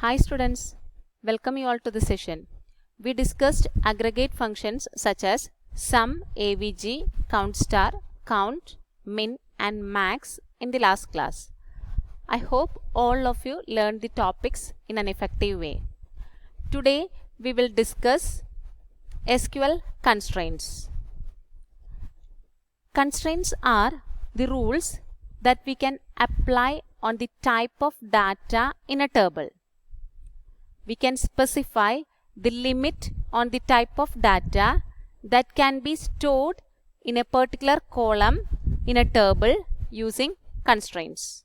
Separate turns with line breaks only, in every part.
Hi students, welcome you all to the session. We discussed aggregate functions such as sum, avg, count star, count, min and max in the last class. I hope all of you learned the topics in an effective way. Today we will discuss SQL constraints. Constraints are the rules that we can apply on the type of data in a table. We can specify the limit on the type of data that can be stored in a particular column in a table using constraints.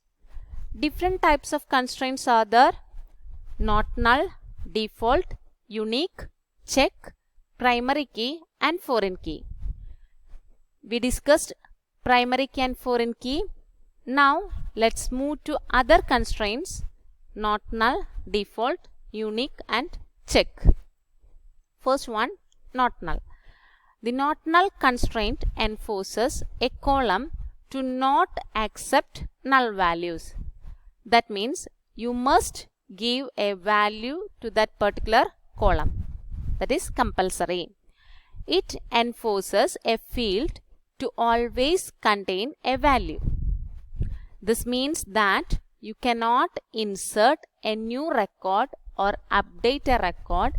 Different types of constraints are there: not null, default, unique, check, primary key and foreign key. We discussed primary key and foreign key. Now let's move to other constraints: not null, default, unique and check. First one, not null. The not null constraint enforces a column to not accept null values. That means you must give a value to that particular column. That is compulsory. It enforces a field to always contain a value. This means that you cannot insert a new record or update a record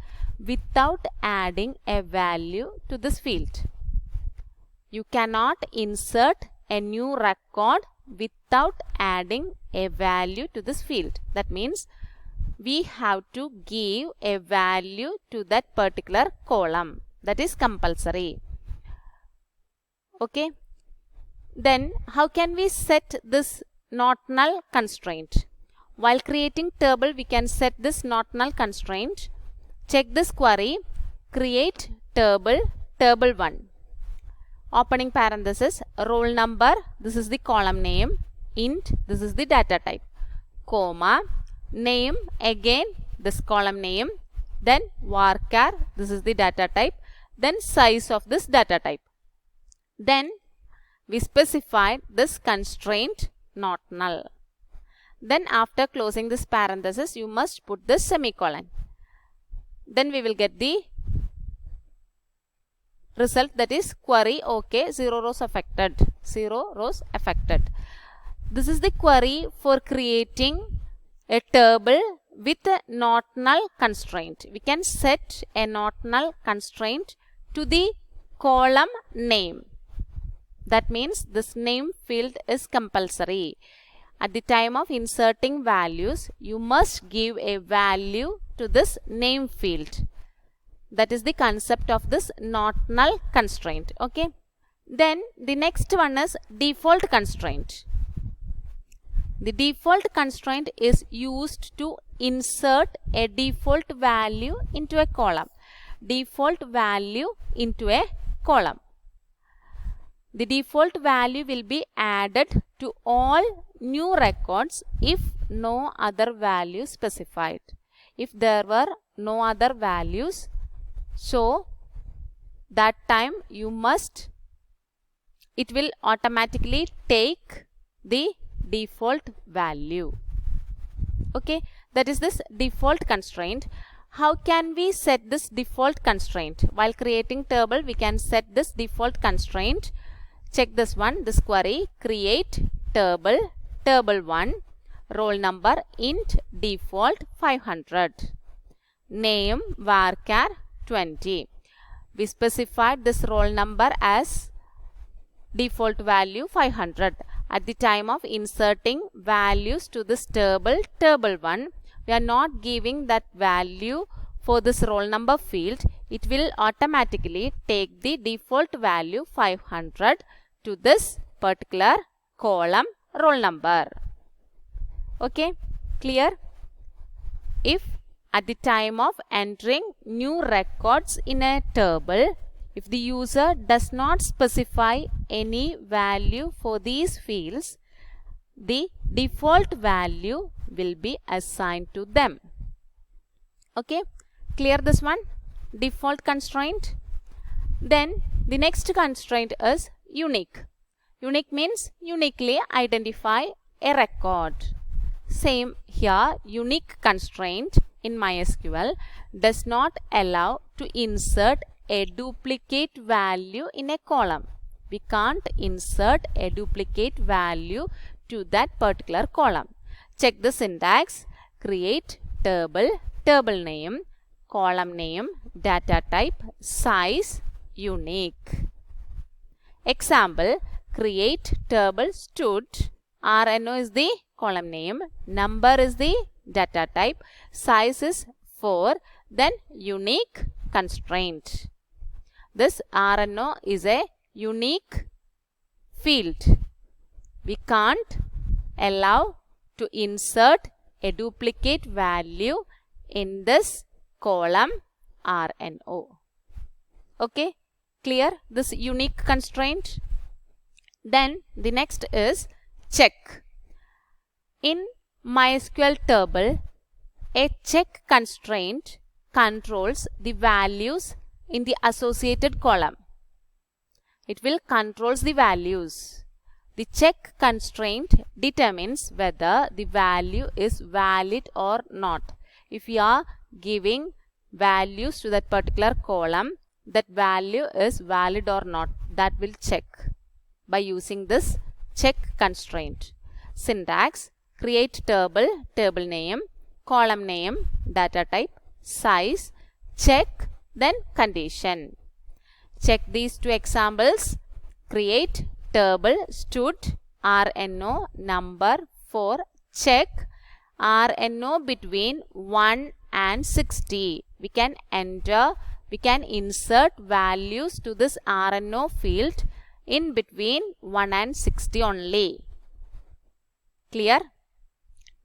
without adding a value to this field. You cannot insert a new record without adding a value to this field. That means we have to give a value to that particular column. That is compulsory. Okay. Then how can we set this not null constraint? While creating table, we can set this not null constraint. Check this query, create table, table 1. Opening parenthesis, roll number, this is the column name, int, this is the data type, comma, name, again this column name, then varchar, this is the data type, then size of this data type. Then we specified this constraint not null. Then after closing this parenthesis, you must put this semicolon. Then we will get the result, that is query OK, 0 rows affected. 0 rows affected. This is the query for creating a table with a not null constraint. We can set a not null constraint to the column name. That means this name field is compulsory. At the time of inserting values, you must give a value to this name field. That is the concept of this not null constraint. Okay. Then the next one is default constraint. The default constraint is used to insert a default value into a column. Default value into a column. The default value will be added to all new records if no other value specified. If there were no other values, so that time it will automatically take the default value. Okay, that is this default constraint. How can we set this default constraint? While creating table, we can set this default constraint. Check this one, this query, create table, table 1, roll number, int, default 500, name, varchar 20. We specified this roll number as default value 500. At the time of inserting values to this table, table 1, we are not giving that value for this roll number field. It will automatically take the default value 500 to this particular column roll number. Okay, clear? If at the time of entering new records in a table, if the user does not specify any value for these fields, the default value will be assigned to them. Okay, clear this one? Default constraint. Then the next constraint is unique. Unique means uniquely identify a record. Same here, unique constraint in MySQL does not allow to insert a duplicate value in a column. We can't insert a duplicate value to that particular column. Check the syntax. Create table, table name, column name, data type, size, unique. Example, create table stud. RNO is the column name, number is the data type, size is 4, then unique constraint. This RNO is a unique field. We can't allow to insert a duplicate value in this column RNO. Okay, clear this unique constraint? Then the next is check. In MySQL table, a check constraint controls the values in the associated column. It will controls the values. The check constraint determines whether the value is valid or not. If you are giving values to that particular column, that value is valid or not, that will check by using this check constraint. Syntax, create table, table name, column name, data type, size, check, then condition. Check these two examples. Create table stud RNO number 4, check RNO between 1 and 60. We can enter, we can insert values to this RNO field in between 1 and 60 only. Clear?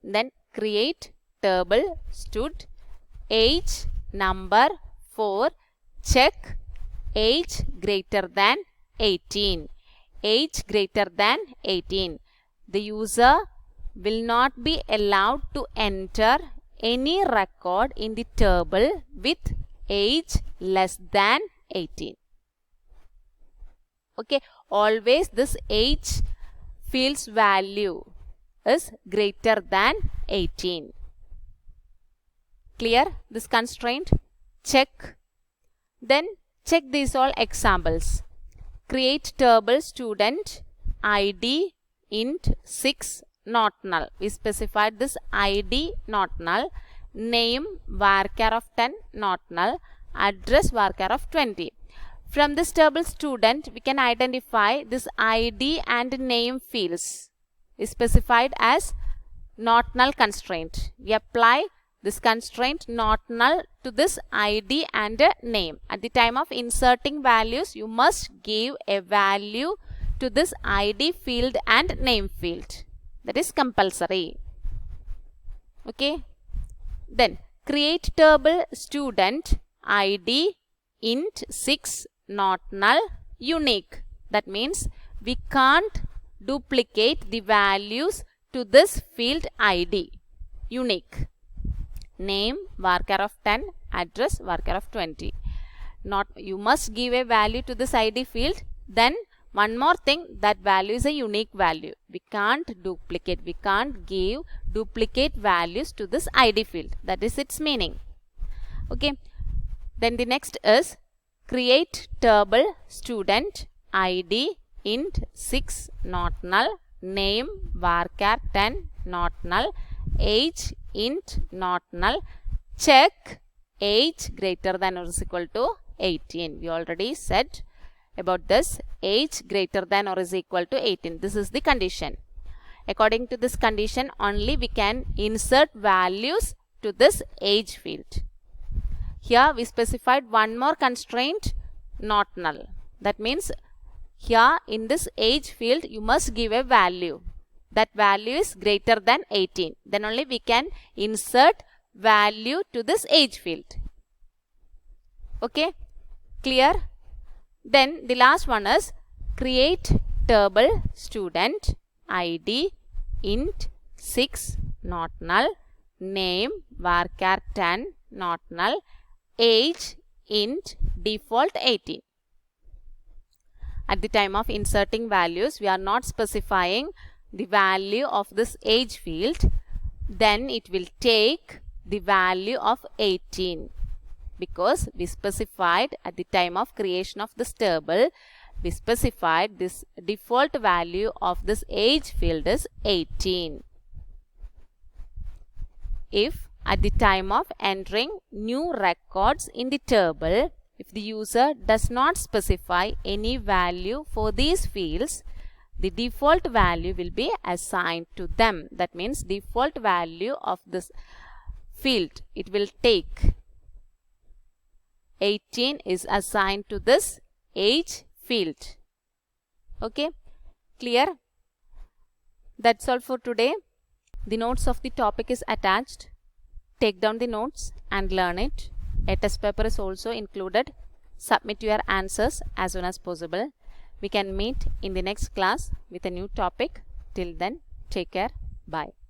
Then create table stud age number 4, check age greater than 18. Age greater than 18. The user will not be allowed to enter any record in the table with age less than 18. Okay, always this age field's value is greater than 18. Clear this constraint? Check. Then check these all examples. Create table student ID int 6 not null. We specified this ID not null, name varchar of 10 not null, address varchar of 20. From this table student, we can identify this ID and name fields is specified as not null constraint. We apply this constraint not null to this ID and name. At the time of inserting values, you must give a value to this ID field and name field. That is compulsory. Okay. Then create table student ID int 6 not null unique. That means we can't duplicate the values to this field ID. Unique. Name varchar of 10, address varchar of 20. Not, you must give a value to this ID field. Then one more thing, that value is a unique value. We can't duplicate, we can't give duplicate values to this ID field. That is its meaning. Okay. Then the next is create table student ID int 6 not null, name varchar 10 not null, age int not null, check age greater than or is equal to 18. We already said about this, age greater than or is equal to 18. This is the condition. According to this condition only we can insert values to this age field. Here we specified one more constraint, not null. That means here in this age field you must give a value. That value is greater than 18. Then only we can insert value to this age field. Okay, clear? Then the last one is create table student ID int 6 not null, name varchar 10 not null, age int default 18. At the time of inserting values, we are not specifying the value of this age field. Then it will take the value of 18, because we specified at the time of creation of this table, we specified this default value of this age field is 18. If at the time of entering new records in the table, if the user does not specify any value for these fields, the default value will be assigned to them. That means default value of this field, it will take 18 is assigned to this age field. Okay, clear? That's all for today. The notes of the topic is attached. Take down the notes and learn it. A test paper is also included. Submit your answers as soon as possible. We can meet in the next class with a new topic. Till then, take care. Bye.